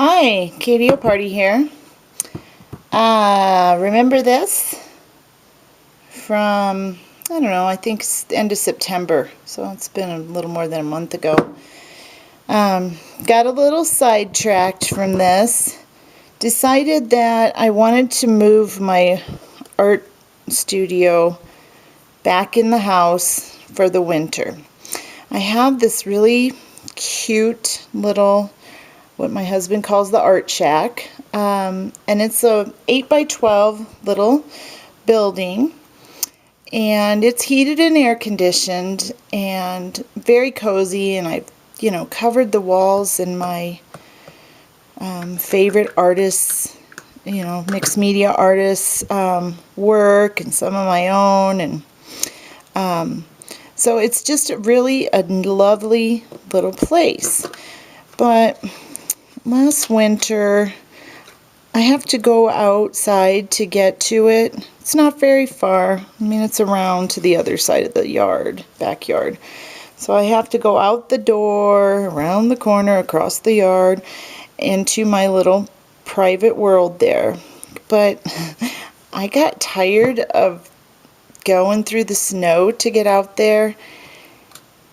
Hi, Katie Party here. Remember this from, I don't know, I think it's the end of September, so it's been a little more than a month ago. Got a little sidetracked from this. Decided that I wanted to move my art studio back in the house for the winter. I have this really cute little, what my husband calls the art shack, and it's a 8 by 12 little building, and it's heated and air conditioned and very cozy, and I've covered the walls in my favorite artists, mixed media artists work, and some of my own, and so it's just really a lovely little place. But last winter, I have to go outside to get to it. It's not very far. I mean, it's around to the other side of the backyard. So I have to go out the door, around the corner, across the yard, into my little private world there. But I got tired of going through the snow to get out there,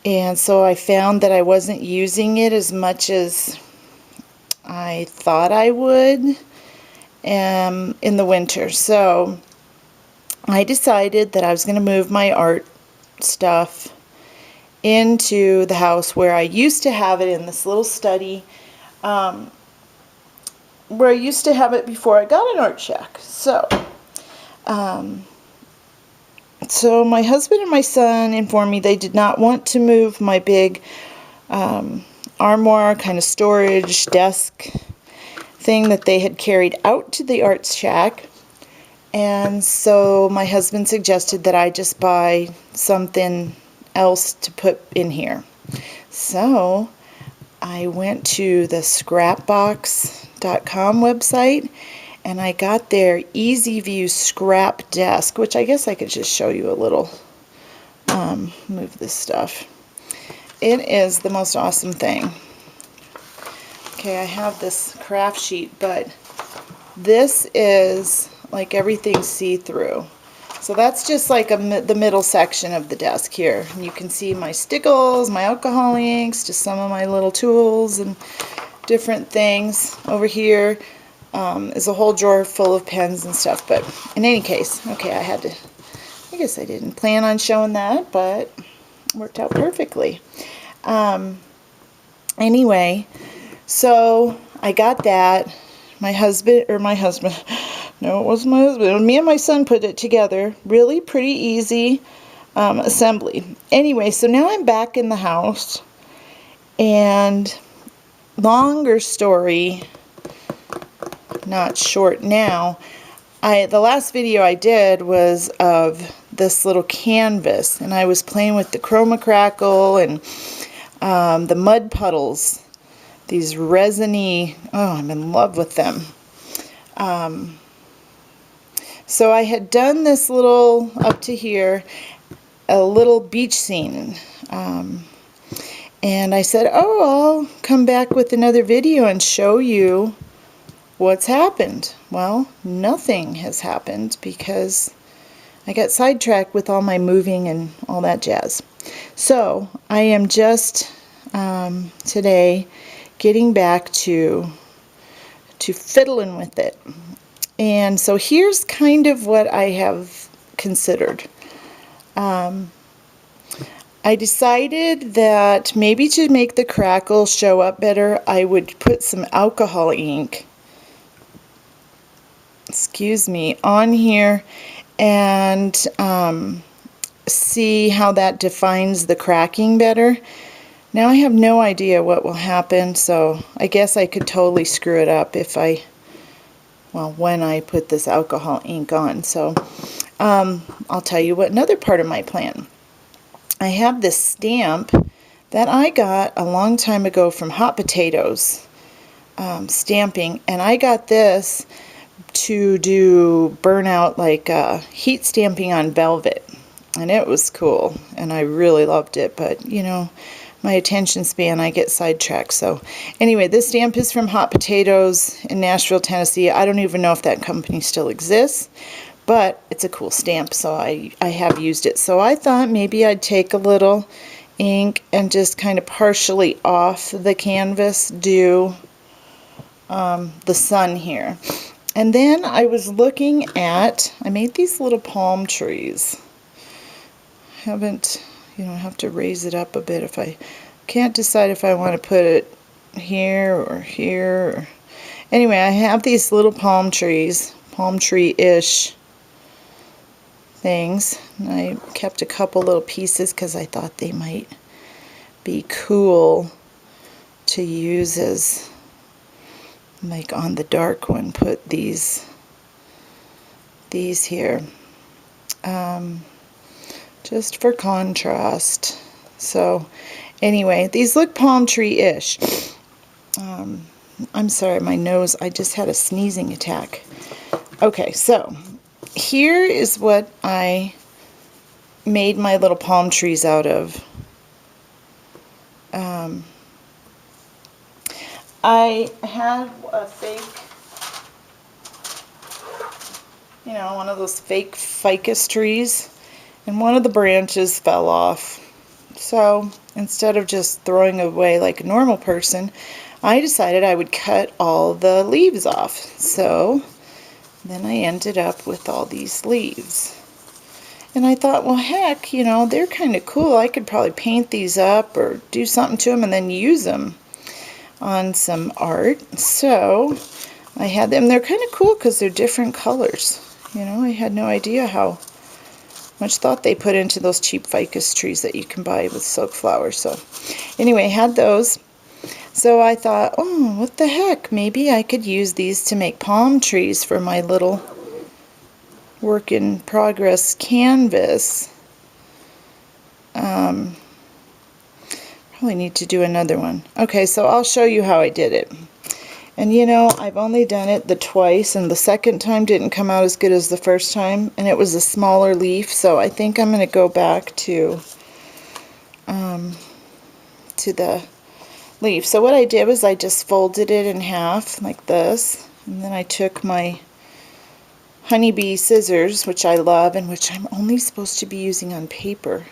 and so I found that I wasn't using it as much as I thought I would in the winter. So I decided that I was going to move my art stuff into the house where I used to have it, in this little study, where I used to have it before I got an art shack. So my husband and my son informed me they did not want to move my big armoire kind of storage desk thing that they had carried out to the art shack, and so my husband suggested that I just buy something else to put in here. So I went to the scrapbox.com website, and I got their Easy View scrap desk, which I guess I could just show you a little, move this stuff. It is the most awesome thing. Okay, I have this craft sheet, but this is like everything see-through. So that's just like the middle section of the desk here. And you can see my stickles, my alcohol inks, just some of my little tools and different things. Over here is a whole drawer full of pens and stuff. But in any case, okay, I guess I didn't plan on showing that, but it worked out perfectly. Anyway, so I got that. No, it wasn't my husband. Me and my son put it together. Really pretty easy assembly. Anyway, so now I'm back in the house, and longer story, not short now, the last video I did was of this little canvas, and I was playing with the chroma crackle and the mud puddles, these resiny, oh, I'm in love with them. So I had done this little, up to here, a little beach scene, and I said, oh, I'll come back with another video and show you what's happened. Well, nothing has happened because I got sidetracked with all my moving and all that jazz. So I am just today getting back to fiddling with it. And so here's kind of what I have considered. I decided that maybe to make the crackle show up better, I would put some alcohol ink, on here, and see how that defines the cracking better. Now I have no idea what will happen, so I guess I could totally screw it up when I put this alcohol ink on. So I'll tell you what another part of my plan. I have this stamp that I got a long time ago from Hot Potatoes stamping, and I got this to do burnout, like heat stamping on velvet, and it was cool, and I really loved it. But my attention span, I get sidetracked. So anyway, this stamp is from Hot Potatoes in Nashville, Tennessee. I don't even know if that company still exists, but it's a cool stamp, so I have used it. So I thought maybe I'd take a little ink and just kind of partially off the canvas do the sun here. And then I was looking at, I made these little palm trees. Haven't, I have to raise it up a bit if I can't decide if I want to put it here or here. Anyway, I have these little palm trees, palm tree-ish things. And I kept a couple little pieces because I thought they might be cool to use as, like on the dark one, put these here. Just for contrast. So anyway, these look palm tree-ish. I'm sorry, my nose, I just had a sneezing attack. Okay, so here is what I made my little palm trees out of. I had a fake, one of those fake ficus trees, and one of the branches fell off. So instead of just throwing it away like a normal person, I decided I would cut all the leaves off. So then I ended up with all these leaves. And I thought, well, heck, they're kind of cool. I could probably paint these up or do something to them and then use them on some art. So I had them. They're kind of cool because they're different colors. I had no idea how much thought they put into those cheap ficus trees that you can buy with silk flowers. So anyway, I had those. So I thought, oh, what the heck? Maybe I could use these to make palm trees for my little work in progress canvas. Probably need to do another one. Okay, so I'll show you how I did it. And I've only done it twice, and the second time didn't come out as good as the first time, and it was a smaller leaf, so I think I'm going to go back to the leaf. So what I did was I just folded it in half like this, and then I took my honeybee scissors, which I love and which I'm only supposed to be using on paper,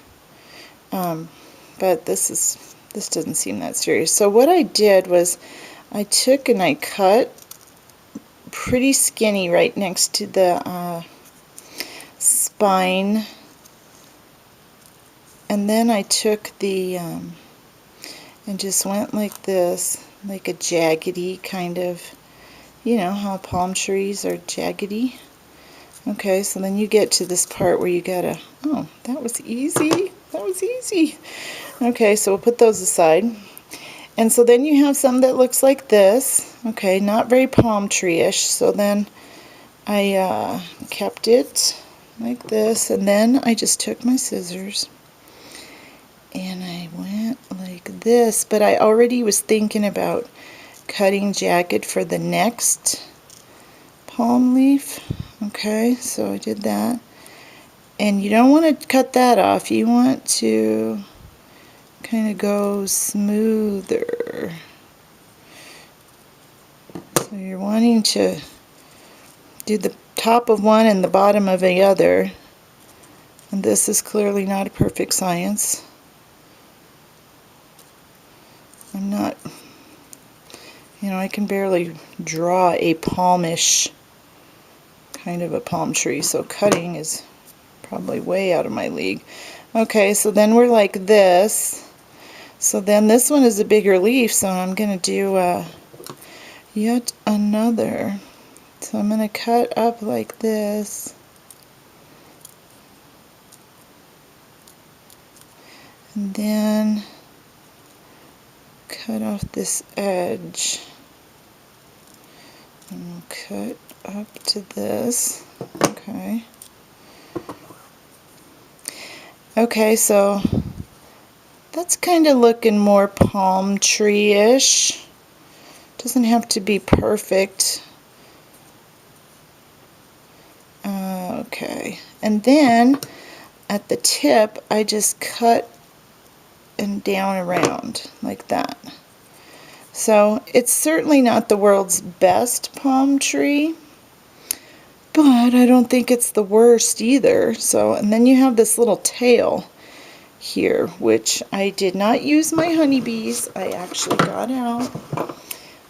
but this doesn't seem that serious. So what I did was I took and I cut pretty skinny right next to the spine, and then I took the and just went like this, like a jaggedy kind of, how palm trees are jaggedy. Okay, so then you get to this part where you gotta, oh, that was easy. That was easy. Okay, so we'll put those aside. And so then you have some that looks like this. Okay, not very palm tree-ish. So then I kept it like this, and then I just took my scissors and I went like this. But I already was thinking about cutting jagged for the next palm leaf. Okay, so I did that. And you don't want to cut that off. You want to kind of go smoother. So you're wanting to do the top of one and the bottom of the other. And this is clearly not a perfect science. I'm not, I can barely draw a palmish kind of a palm tree, so cutting is probably way out of my league. Okay, so then we're like this. So then this one is a bigger leaf, so I'm going to do yet another. So I'm going to cut up like this. And then cut off this edge. And we'll cut up to this. Okay. Okay, so that's kind of looking more palm tree-ish. Doesn't have to be perfect. Okay, and then at the tip I just cut and down around like that. So it's certainly not the world's best palm tree, but I don't think it's the worst either. So, and then you have this little tail here, which I did not use my honeybees. I actually got out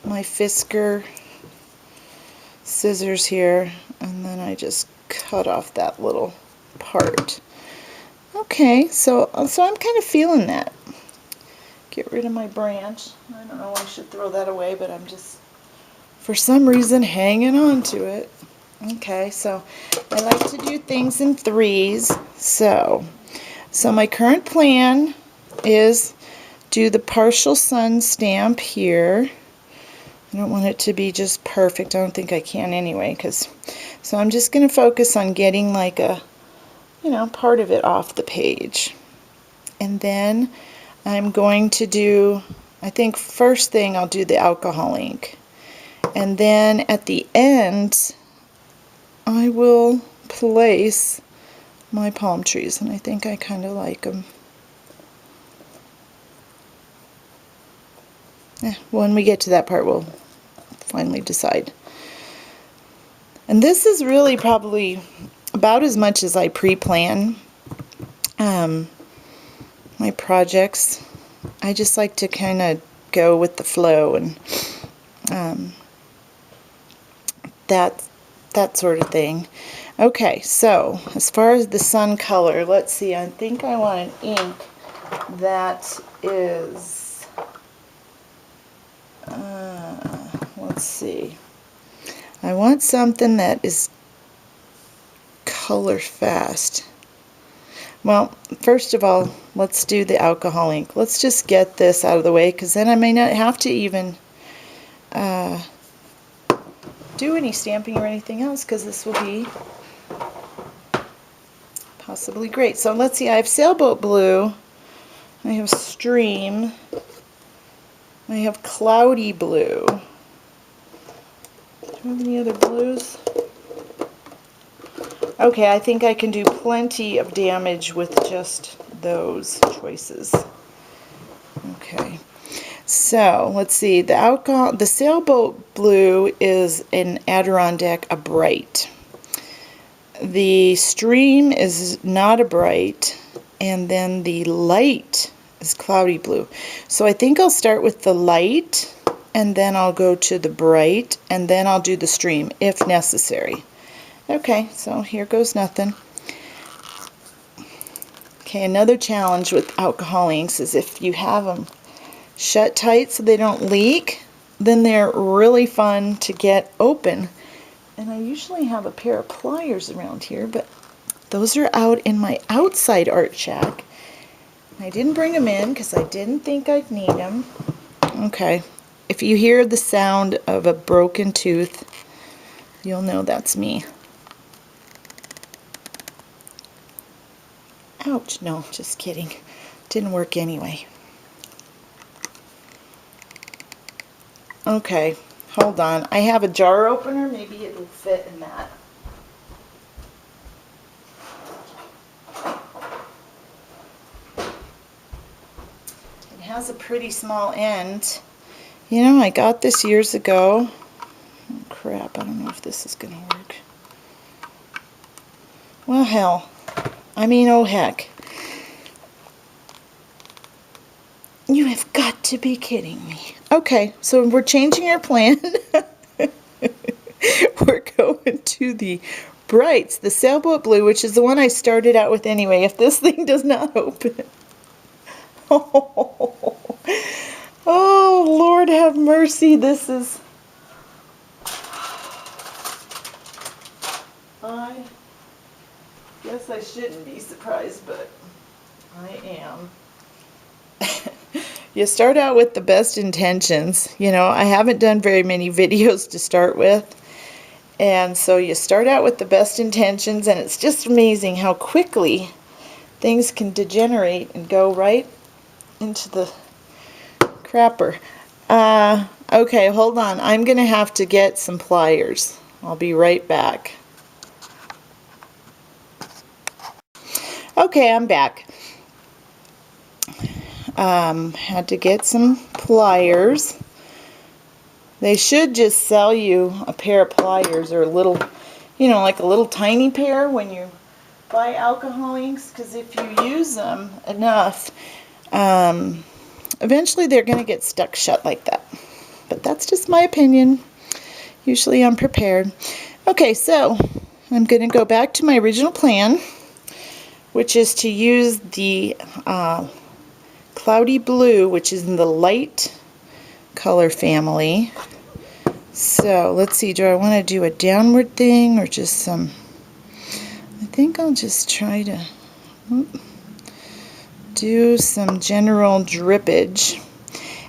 my Fisker scissors here, and then I just cut off that little part. Okay, so I'm kind of feeling that. Get rid of my branch. I don't know, I should throw that away, but I'm just, for some reason, hanging on to it. Okay, so I like to do things in threes. So my current plan is do the partial sun stamp here. I don't want it to be just perfect. I don't think I can anyway, so I'm just going to focus on getting like a, part of it off the page. And then I'm going to do, I think first thing I'll do the alcohol ink. And then at the end, I will place my palm trees, and I think I kind of like them. When we get to that part, we'll finally decide. And this is really probably about as much as I pre-plan my projects. I just like to kind of go with the flow and that sort of thing. Okay, so as far as the sun color, let's see, I think I want an ink that is, let's see, I want something that is color fast. Well, first of all, let's do the alcohol ink. Let's just get this out of the way, because then I may not have to even do any stamping or anything else, because this will be possibly great. So let's see, I have sailboat blue, I have stream, I have cloudy blue. Do I have any other blues? Okay, I think I can do plenty of damage with just those choices. Okay, so let's see, the sailboat blue is an Adirondack, a bright. The stream is not a bright, and then the light is cloudy blue. So I think I'll start with the light, and then I'll go to the bright, and then I'll do the stream if necessary. Okay, so here goes nothing. Okay, another challenge with alcohol inks is if you have them shut tight so they don't leak, then they're really fun to get open. And I usually have a pair of pliers around here, but those are out in my outside art shack. I didn't bring them in because I didn't think I'd need them. Okay, if you hear the sound of a broken tooth, you'll know that's me. Ouch, no, just kidding. Didn't work anyway. Okay, hold on. I have a jar opener. Maybe it'll fit in that. It has a pretty small end. You know, I got this years ago. Oh, crap, I don't know if this is going to work. Well, hell. I mean, oh heck. You have got to be kidding me. Okay, so we're changing our plan. We're going to the brights, the sailboat blue, which is the one I started out with anyway. If this thing does not open. Oh, Lord have mercy. This is... I guess I shouldn't be surprised, but I am. You start out with the best intentions. You know, I haven't done very many videos to start with. And so you start out with the best intentions, and it's just amazing how quickly things can degenerate and go right into the crapper. Okay, hold on. I'm going to have to get some pliers. I'll be right back. Okay, I'm back. Had to get some pliers. They should just sell you a pair of pliers, or a little, you know, like a little tiny pair when you buy alcohol inks, because if you use them enough, eventually they're going to get stuck shut like that. But that's just my opinion. Usually I'm prepared. Okay, so I'm going to go back to my original plan, which is to use the cloudy blue, which is in the light color family. So let's see, do I want to do a downward thing or just some, I think I'll just try to do some general drippage.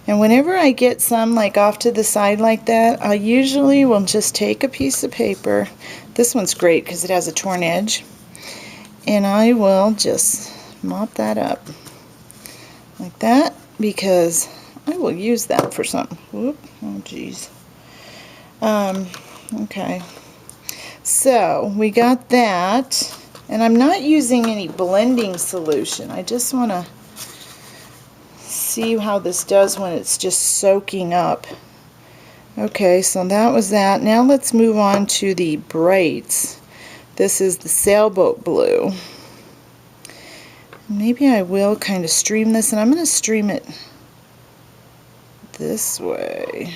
And whenever I get some like off to the side like that, I usually will just take a piece of paper. This one's great because it has a torn edge. And I will just mop that up like that, because I will use that for something. Whoop, oh geez. Okay, so we got that, and I'm not using any blending solution. I just want to see how this does when it's just soaking up. Okay, so that was that. Now let's move on to the brights. This is the sailboat blue. Maybe I will kind of stream this, and I'm going to stream it this way,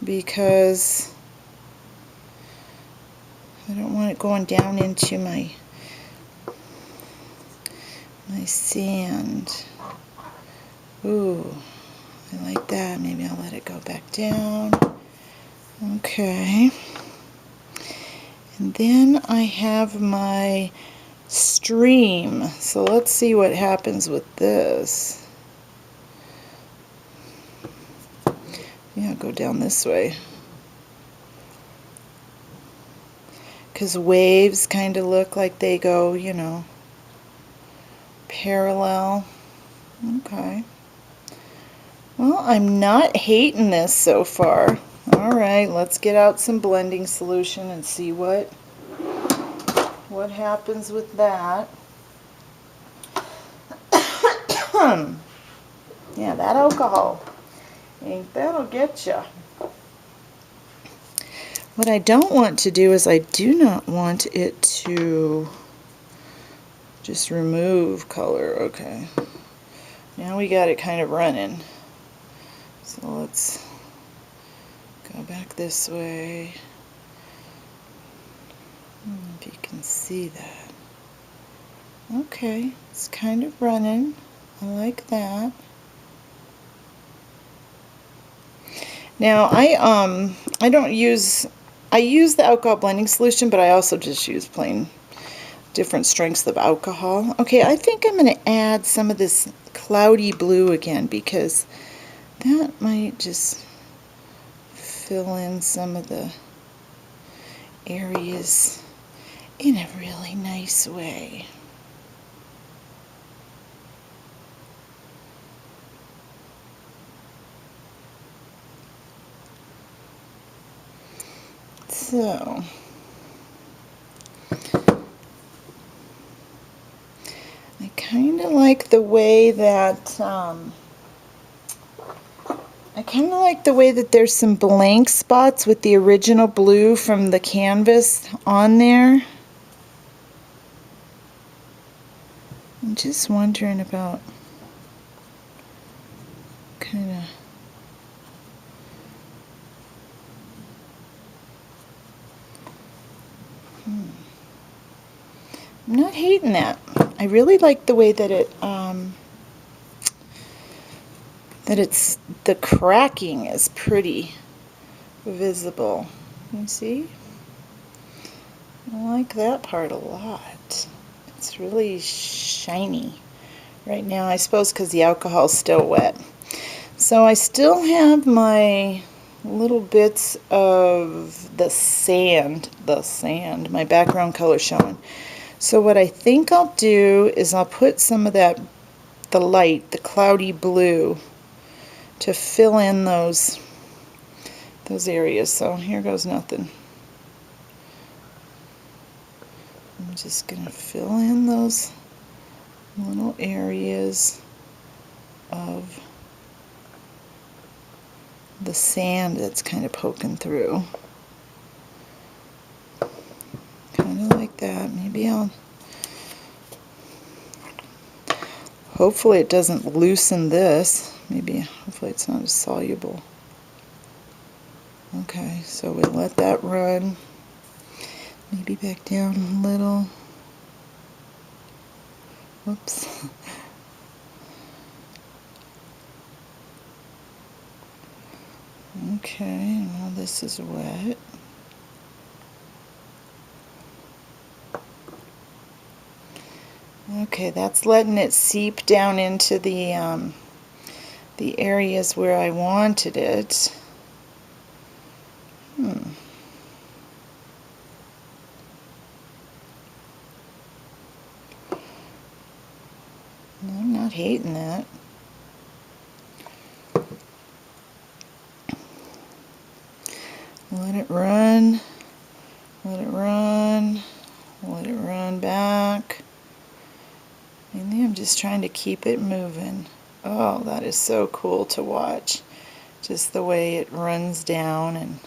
because I don't want it going down into my sand. Ooh, I like that. Maybe I'll let it go back down. Okay. And then I have my stream. So let's see what happens with this. Yeah, go down this way. Because waves kind of look like they go, you know, parallel. Okay. Well, I'm not hating this so far. Alright, let's get out some blending solution and see what happens with that. Yeah, that alcohol, that'll get you. What I don't want to do is I do not want it to just remove color. Okay, now we got it kind of running. So let's go back this way. If you can see that. Okay, it's kind of running. I like that. Now I don't use, I use the alcohol blending solution, but I also just use plain different strengths of alcohol. Okay, I think I'm going to add some of this cloudy blue again, because that might just fill in some of the areas in a really nice way. So I kind of like the way that there's some blank spots with the original blue from the canvas on there. I'm just wondering about kind of I'm not hating that. I really like the way that it the cracking is pretty visible. You see? I like that part a lot. It's really shiny right now, I suppose because the alcohol's still wet. So I still have my little bits of the sand, my background color showing. So what I think I'll do is I'll put some of that, the light, the cloudy blue, to fill in those areas. So here goes nothing. I'm just going to fill in those little areas of the sand that's kind of poking through. Kind of like that. Maybe I'll... Hopefully it doesn't loosen this. Maybe, hopefully it's not as soluble. Okay, so we let that run. Maybe back down a little. Whoops. Okay, now this is wet. Okay, that's letting it seep down into the areas where I wanted it. I'm not hating that. Let it run, let it run, let it run back. Mainly I'm just trying to keep it moving. Oh, that is so cool to watch. Just the way it runs down, and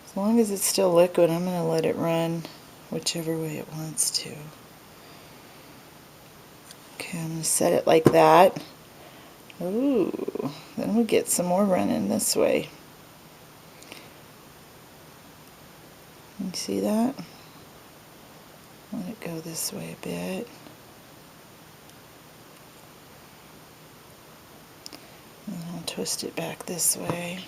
as long as it's still liquid, I'm going to let it run whichever way it wants to. Okay, I'm going to set it like that. Ooh, then we'll get some more running this way. You see that? Let it go this way a bit. And I'll twist it back this way.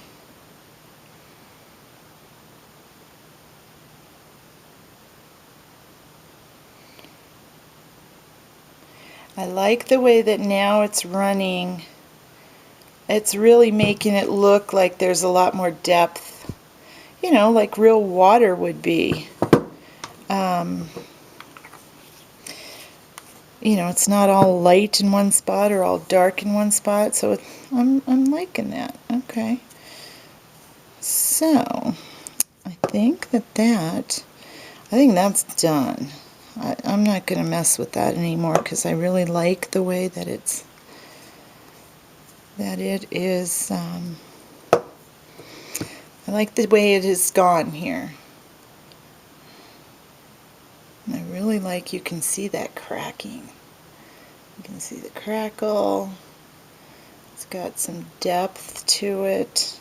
I like the way that now it's running. It's really making it look like there's a lot more depth, you know, like real water would be. You know, it's not all light in one spot or all dark in one spot, so I'm liking that. Okay. So, I think that's done. I'm not going to mess with that anymore because I really like the way that it is, I like the way it has gone here. And I really like, you can see that cracking. You can see the crackle. It's got some depth to it.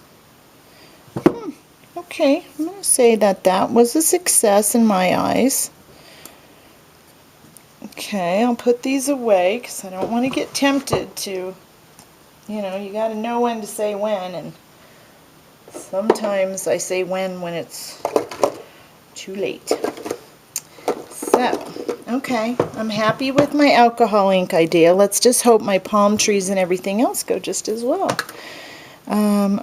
Okay, I'm going to say that was a success in my eyes. Okay, I'll put these away because I don't want to get tempted to, you know, you got to know when to say when, and sometimes I say when it's too late. So, okay, I'm happy with my alcohol ink idea. Let's just hope my palm trees and everything else go just as well.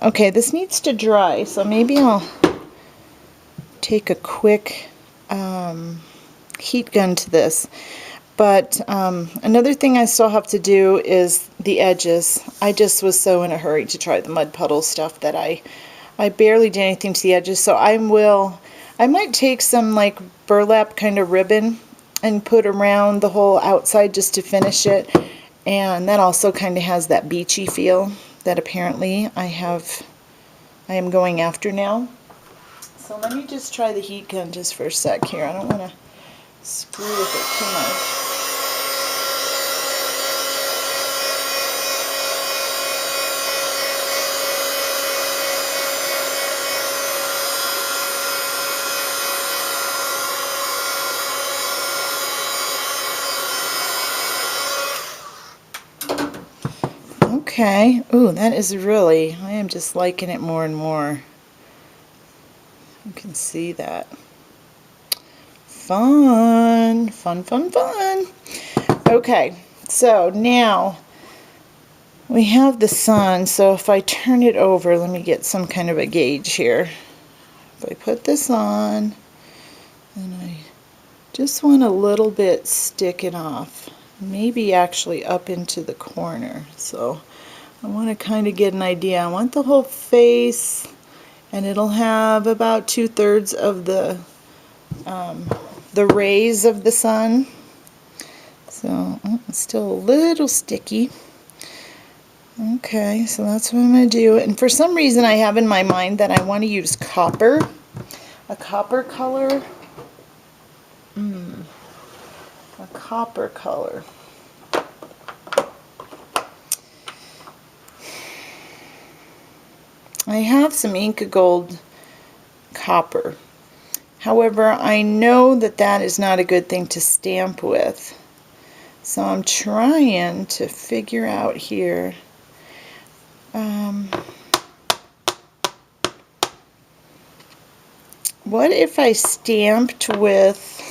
Okay, this needs to dry, so maybe I'll take a quick heat gun to this. But another thing I still have to do is the edges. I just was so in a hurry to try the mud puddle stuff that I barely did anything to the edges. So I might take some like burlap kind of ribbon and put around the whole outside just to finish it. And that also kind of has that beachy feel that apparently I am going after now. So let me just try the heat gun just for a sec here. I don't want to screw with it too much. Okay, ooh, that is really, I am just liking it more and more. You can see that. Fun, fun, fun, fun. Okay, so now we have the sun, so if I turn it over, let me get some kind of a gauge here. If I put this on, and I just want a little bit sticking off, maybe actually up into the corner. So I want to kind of get an idea. I want the whole face, and it'll have about 2/3 of the rays of the sun. So it's still a little sticky. Okay, so that's what I'm going to do. And for some reason I have in my mind that I want to use copper, a copper color. A copper color. I have some Inca Gold copper. However, I know that that is not a good thing to stamp with. So I'm trying to figure out here. What if I stamped with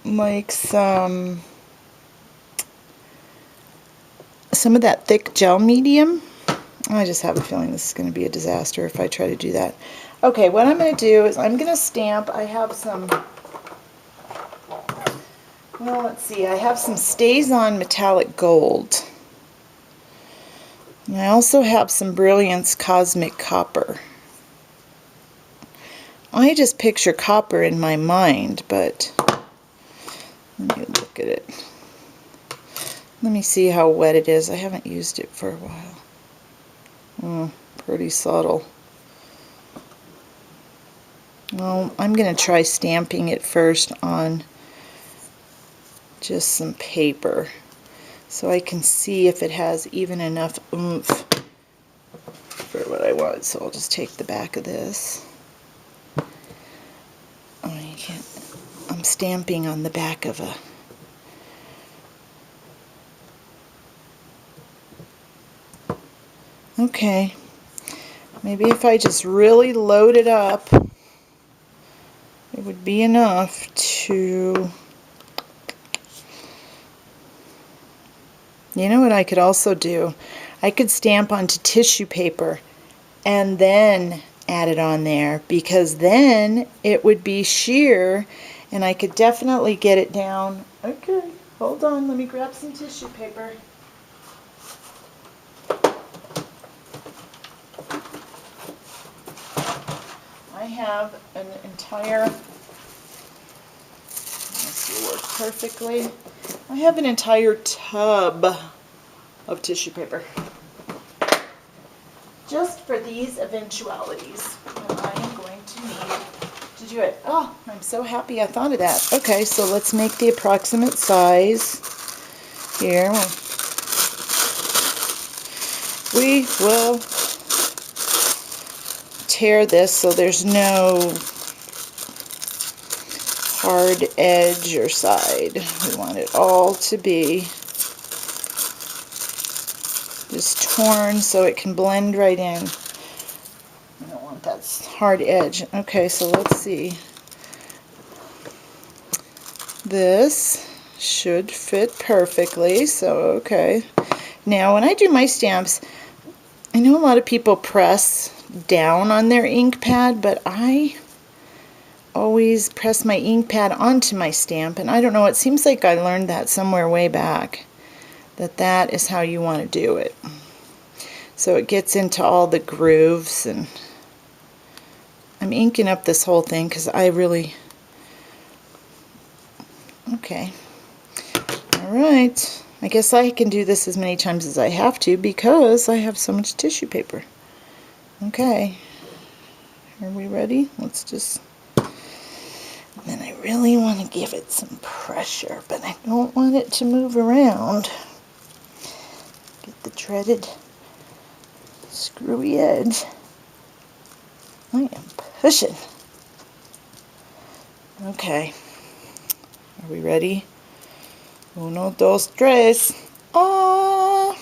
like some of that thick gel medium? I just have a feeling this is going to be a disaster if I try to do that. Okay, what I'm going to do is I'm going to stamp. I have some, well, let's see, I have some Stays-On metallic gold. And I also have some Brilliance Cosmic Copper. I just picture copper in my mind, but let me look at it. Let me see how wet it is. I haven't used it for a while. Oh, pretty subtle. Well, I'm going to try stamping it first on just some paper so I can see if it has even enough oomph for what I want. So I'll just take the back of this. Oh, you can't. I'm stamping on the back of a okay. Maybe if I just really load it up, it would be enough to... You know what I could also do? I could stamp onto tissue paper and then add it on there, because then it would be sheer and I could definitely get it down. Okay, hold on, let me grab some tissue paper. I have an entire, this will work perfectly. I have an entire tub of tissue paper just for these eventualities that I am going to need to do it. Oh, I'm so happy I thought of that. Okay, so let's make the approximate size here. We will tear this so there's no hard edge or side. We want it all to be just torn so it can blend right in. I don't want that hard edge. Okay, so let's see. This should fit perfectly, so okay. Now when I do my stamps, I know a lot of people press down on their ink pad, but I always press my ink pad onto my stamp, and I don't know, it seems like I learned that somewhere way back, that is how you want to do it. So it gets into all the grooves, and I'm inking up this whole thing because I really... Okay. Alright. I guess I can do this as many times as I have to because I have so much tissue paper. Okay. Are we ready? Let's just... And then I really want to give it some pressure, but I don't want it to move around. Get the dreaded screwy edge. I am pushing. Okay. Are we ready? Uno, dos, tres. Oh!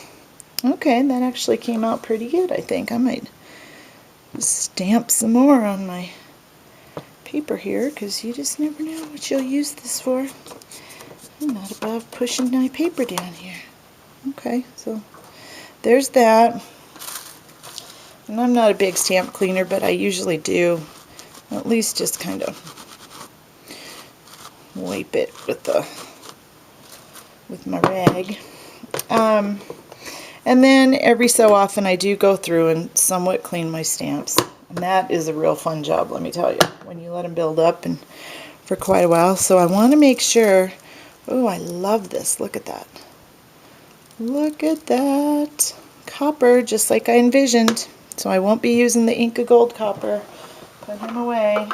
Okay, that actually came out pretty good, I think. I might stamp some more on my paper here, because you just never know what you'll use this for. I'm not above pushing my paper down here. Okay, so there's that. And I'm not a big stamp cleaner, but I usually do at least just kind of wipe it with my rag. And then every so often I do go through and somewhat clean my stamps. And that is a real fun job, let me tell you. When you let them build up and for quite a while, so I want to make sure. Oh, I love this. Look at that. Look at that. Copper, just like I envisioned. So I won't be using the Inca Gold copper. Put him away.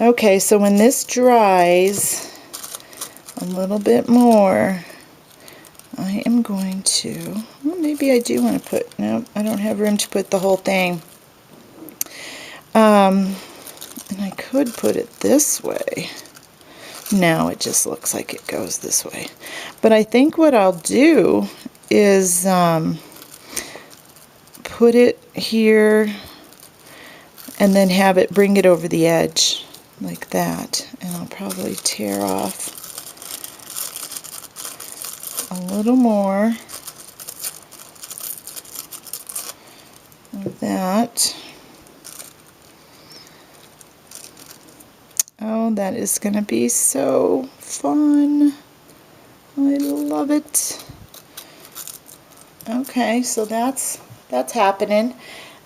Okay, so when this dries a little bit more, I am going to, well, maybe I do want to put, no, I don't have room to put the whole thing. And I could put it this way. No, it just looks like it goes this way. But I think what I'll do is put it here and then have it bring it over the edge like that. And I'll probably tear off a little more of that. Oh, that is going to be so fun. I love it. Okay, so that's happening.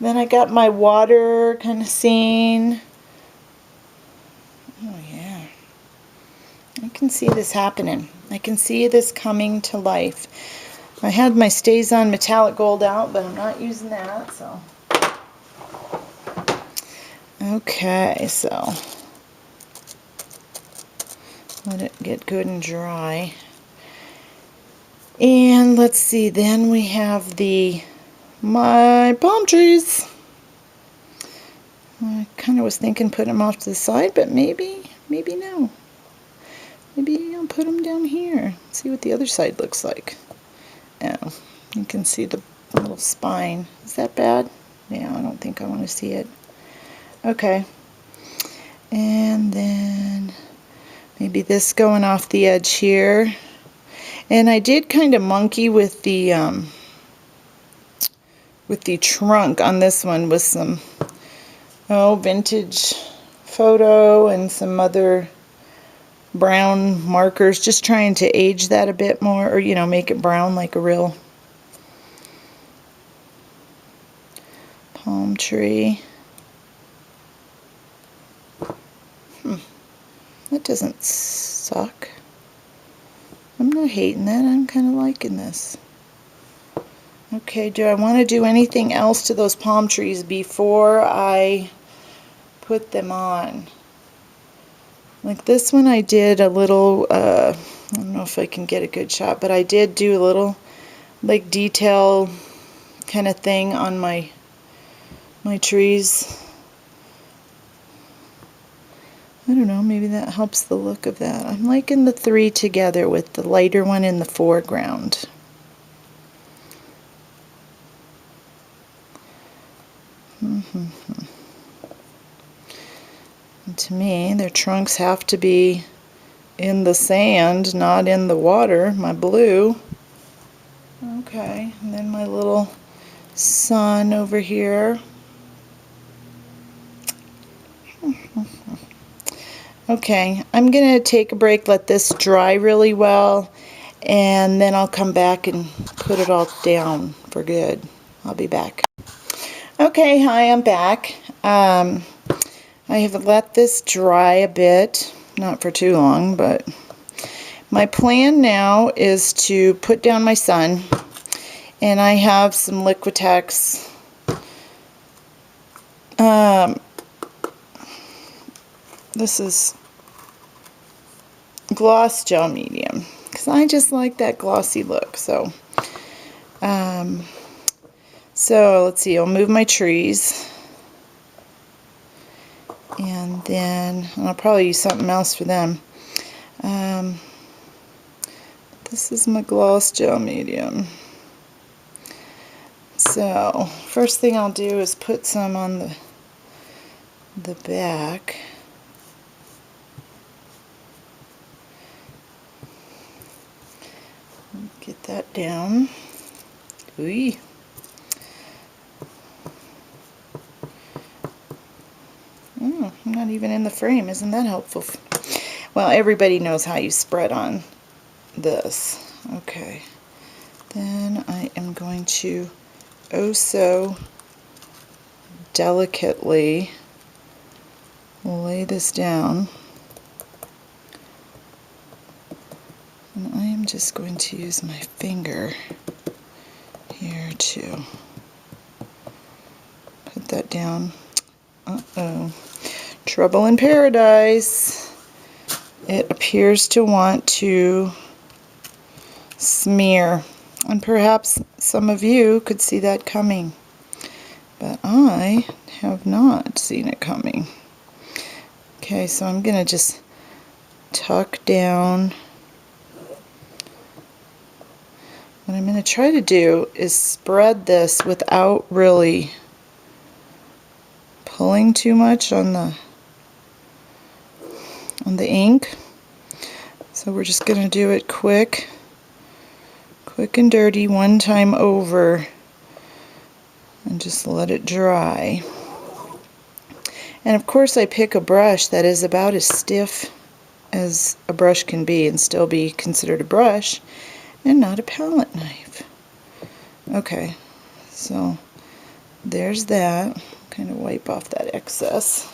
Then I got my water kind of scene. Oh yeah. I can see this happening. I can see this coming to life. I had my Stays On metallic gold out, but I'm not using that, so. Okay, so let it get good and dry. And let's see, then we have my palm trees. I kind of was thinking put them off to the side, but maybe no. Maybe I'll put them down here. See what the other side looks like. Oh, you can see the little spine. Is that bad? Yeah, I don't think I want to see it. Okay. And then maybe this going off the edge here. And I did kind of monkey with the trunk on this one with some vintage photo and some other brown markers, just trying to age that a bit more, or make it brown like a real palm tree. That doesn't suck. I'm not hating that. I'm kind of liking this. Okay, do I want to do anything else to those palm trees before I put them on? Like this one I did a little, I don't know if I can get a good shot, but I did do a little like detail kind of thing on my trees. I don't know, maybe that helps the look of that. I'm liking the three together with the lighter one in the foreground. And to me, their trunks have to be in the sand, not in the water, my blue. Okay, and then my little sun over here. Okay, I'm going to take a break, let this dry really well, and then I'll come back and put it all down for good. I'll be back. Okay, hi, I'm back. I have let this dry a bit, not for too long, but my plan now is to put down my sun, and I have some Liquitex this is gloss gel medium, because I just like that glossy look. So let's see, I'll move my trees, and then I'll probably use something else for them. This is my gloss gel medium. So first thing I'll do is put some on the back. Get that down. Ooh. I'm not even in the frame. Isn't that helpful? Well, everybody knows how you spread on this. Okay. Then I am going to so delicately lay this down. And I am just going to use my finger here to put that down. Uh-oh. Trouble in paradise. It appears to want to smear. And perhaps some of you could see that coming. But I have not seen it coming. Okay, so I'm going to just tuck down. What I'm going to try to do is spread this without really pulling too much on the ink. So we're just going to do it quick and dirty one time over and just let it dry. And of course I pick a brush that is about as stiff as a brush can be and still be considered a brush and not a palette knife. Okay, so there's that. Kind of wipe off that excess.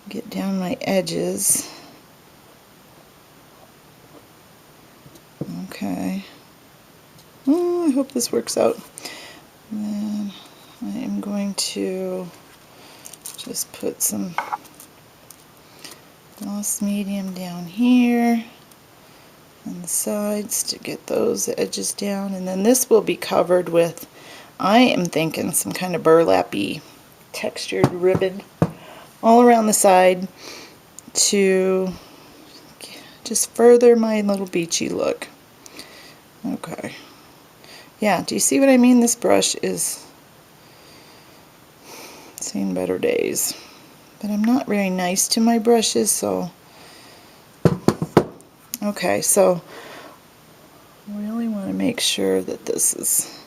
Get down my edges. Okay. Oh, I hope this works out. And then I am going to just put some gloss medium down here on the sides to get those edges down, and then this will be covered with, I am thinking, some kind of burlap-y textured ribbon all around the side to just further my little beachy look. Okay. Yeah, do you see what I mean? This brush is seen better days. But I'm not very nice to my brushes, so... Okay, so really want to make sure that this is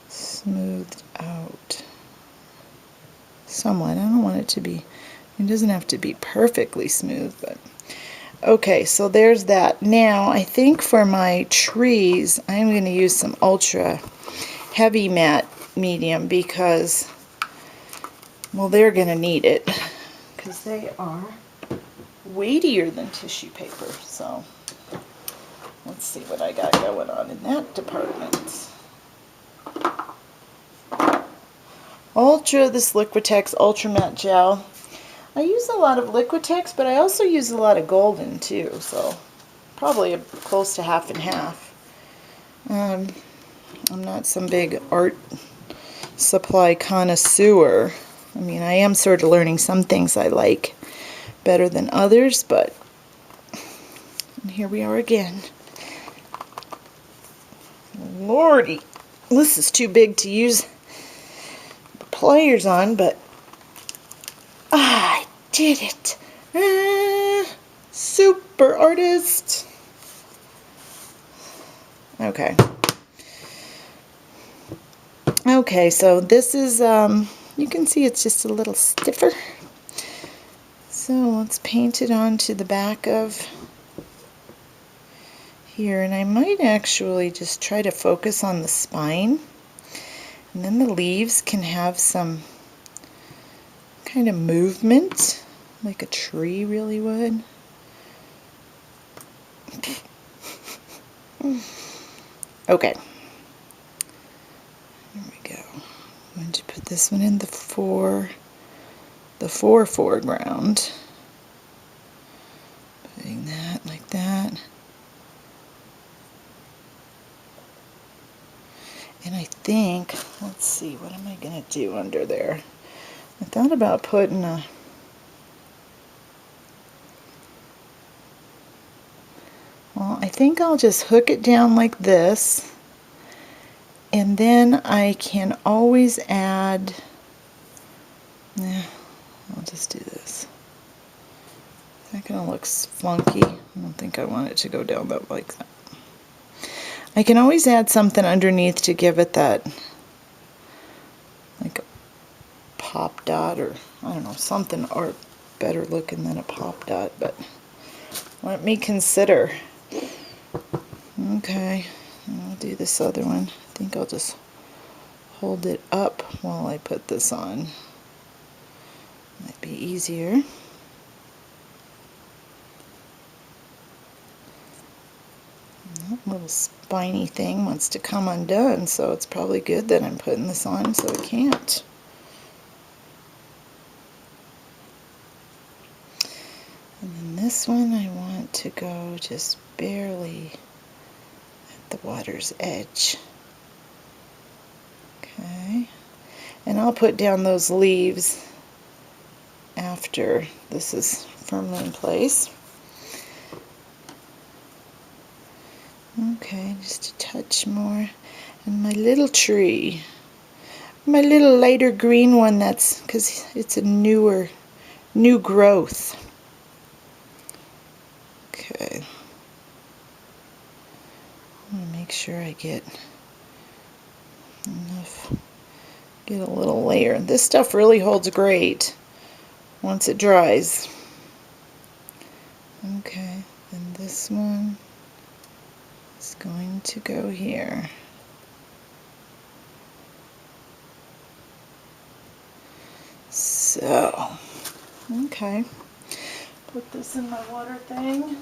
smoothed out somewhat. I don't want it to be, it doesn't have to be perfectly smooth, but okay, so there's that. Now I think for my trees I'm going to use some ultra heavy matte medium because, well, they're going to need it because they are weightier than tissue paper. So let's see what I got going on in that department. This Liquitex Ultra Matte Gel. I use a lot of Liquitex, but I also use a lot of Golden too, so probably close to half and half. I'm not some big art supply connoisseur. I mean, I am sort of learning some things I like better than others, but and here we are again. Lordy, this is too big to use pliers on, but I did it. Super artist. Okay. Okay, so this is, you can see it's just a little stiffer. So let's paint it onto the back of here, and I might actually just try to focus on the spine, and then the leaves can have some kind of movement like a tree really would. Okay, here we go. I'm going to put this one in the foreground. Putting that like that. And I think, let's see, what am I going to do under there? I thought about putting a... Well, I think I'll just hook it down like this. And then I can always add... Yeah, I'll just do this. That kind of looks funky. I don't think I want it to go down that like that. I can always add something underneath to give it that, like a pop dot, or I don't know, something art better looking than a pop dot, but let me consider. Okay, I'll do this other one. I think I'll just hold it up while I put this on. Might be easier. That little spiny thing wants to come undone, so it's probably good that I'm putting this on so it can't. And then this one I want to go just barely at the water's edge. Okay. And I'll put down those leaves after this is firmly in place. Okay, just a touch more. And my little tree, my little lighter green one, that's because it's a new growth. Okay. I'm going to make sure I get enough, get a little layer. This stuff really holds great once it dries. Okay, and this one is going to go here. So, okay, put this in my water thing,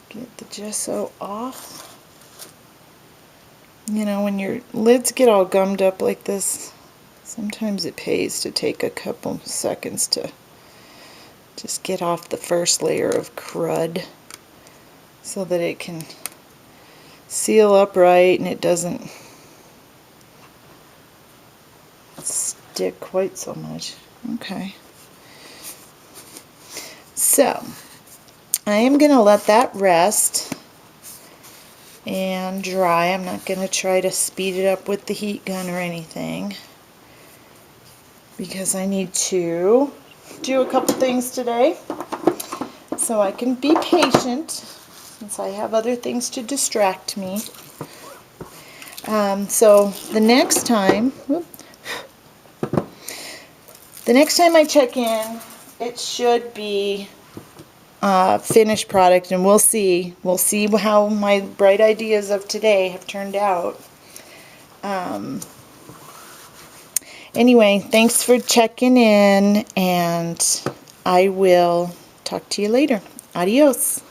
get the gesso off. You know, when your lids get all gummed up like this, sometimes it pays to take a couple seconds to just get off the first layer of crud so that it can seal up right and it doesn't stick quite so much. Okay. So, I am going to let that rest and dry. I'm not going to try to speed it up with the heat gun or anything because I need to do a couple things today, so I can be patient since I have other things to distract me. So the next time I check in, it should be finished product, and we'll see how my bright ideas of today have turned out. Anyway, thanks for checking in, and I will talk to you later. Adios.